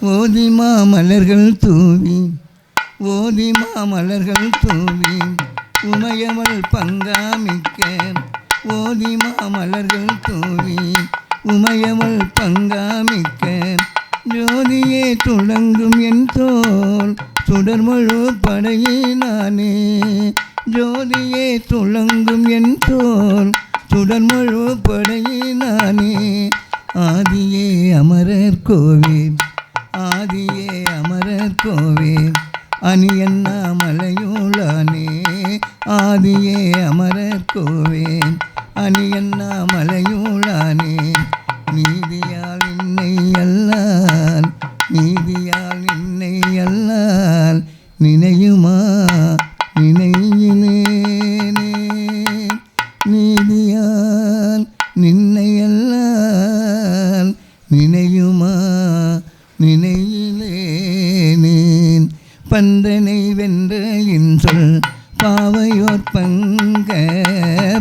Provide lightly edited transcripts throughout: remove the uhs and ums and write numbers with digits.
ஓதி மாமலர்கள் தூவி ஓதி மாமலர்கள் தூவி உமையவள் பங்காமிக்க ஓதி மாமலர்கள் தூவி உமையவள் பங்காமிக்க ஜோதியே துளங்கும் என் தோல் சுடர்மழு படையினானே ஜோதியே துளங்கும் என் தோல் சுடர்மழு படையினானே ஆதியே அமரர் கோவில் ஆதியே அமரர் கோவில் அணியண்ணாமலையுளானே ஆதியே அமரர் கோவில் அணியண்ணாமலையுளானே நீதியால் என்னை அல்லால் நீதியால் என்னை அல்லால் நினையுமா நினையிலேனே நீதியால் நின்னை அல்லால் நினையுமா நினையிலேனேன் பந்தனை வென்ற இன்சொல் பாவையோர் பங்க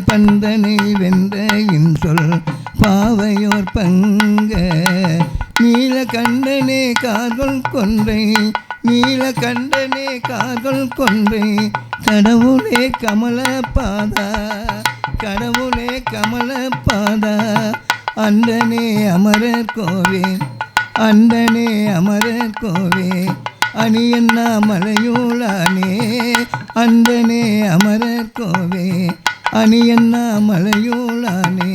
பந்தனை வென்ற இன்சொல் பாவையோர் பங்க நீலகண்டனே கார்கொள் கொன்றை நீலகண்டனே கார்கொள் கொன்றை கடவுளே கமலபாதா கடவுளே கமலபாதா அண்டனே அமரர் கோவே அண்டனே அமரர் கோவே அணியண்ணாமலையுளானே அண்டனே அமரர் கோவே அணியண்ணாமலையுளானே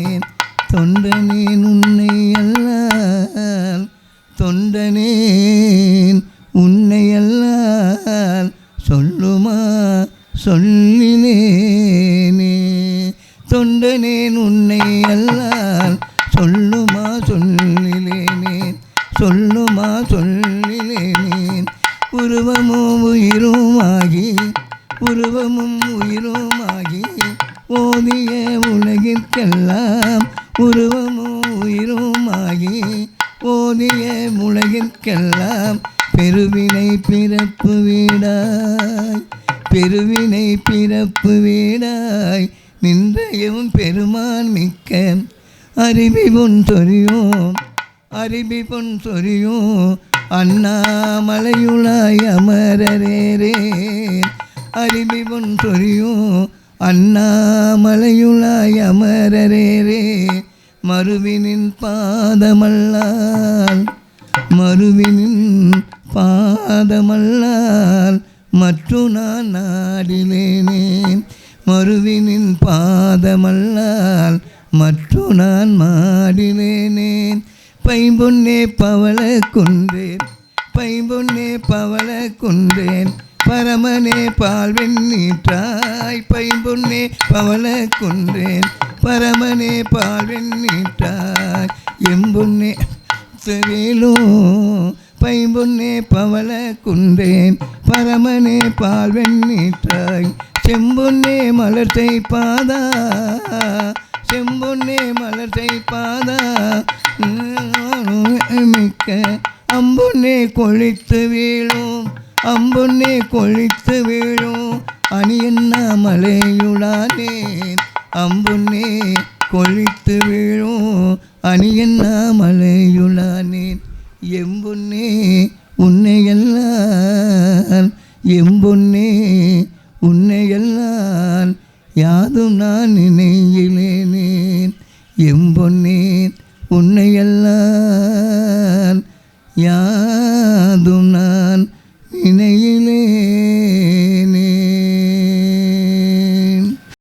தொண்டனேன் உன்னை அல்லால் தொண்டனேன் உன்னை அல்லால் சொல்லுமா சொல்லினேனே தொண்டனேன் உன்னை அல்லால் சொல்லுமா சொல்லினேன் சொல்லுமா சொல்லினேன் உருவமும் உயிருமாகி உருவமும் உயிருமாகி ஓதிய உலகிற்கெல்லாம் உருவமும் உயிருமாகி ஓதிய உலகிற்கெல்லாம் பெருவினை பிறப்பு வீடாய் பெருவினை பிறப்பு வீடாய் நின்றையும் பெருமான் மிக்க அறிவி பொன் சொரியோம் அறிவி பொன் சொரியோம் அண்ணாமலையுளாய் அமரரேரே அறிவி பொன் சொரியோம் அண்ணாமலையுளாய் அமரரேரே மருவினின் பாதமல்லால் மருவினின் பாதமல்லால் மற்று நான் நாடிலேனேன் மருவினின் பாதமல்லால் மற்று நான் மாடிலேனேன் பைம்பொன்னே பவள குன்றேன் பைம்பொன்னே பவள குன்றேன் பரமனே பால்வெண் நீற்றாய் பைம்பொன்னே பவள குன்றேன் பரமனே பால்வெண் நீற்றாய் எம்பொன்னே வேலோ பைம்பொன்னே பவள குன்றேன் பரமனே பால்வெண் நீற்றாய் செம்பொன்னே மலர்த்தை பாதா செம்பொன்னே மலர்த்தை பாதா மிக்க அம்பொன்னே கொழித்து வீழும் அம்பொன்னே கொழித்து வீழும் அணியண்ணாமலையுளானே அம்பொன்னே கொழித்து வீழும் அணியண்ணாமலையுளானே எம்பொன்னே உன்னையல்லால் எம்பொன்னே உன்னையல்லால் யாதும் நான் நினையிலேனேன் எம்பொன்னே உன்னையல்லால் யாதும் நான் நினை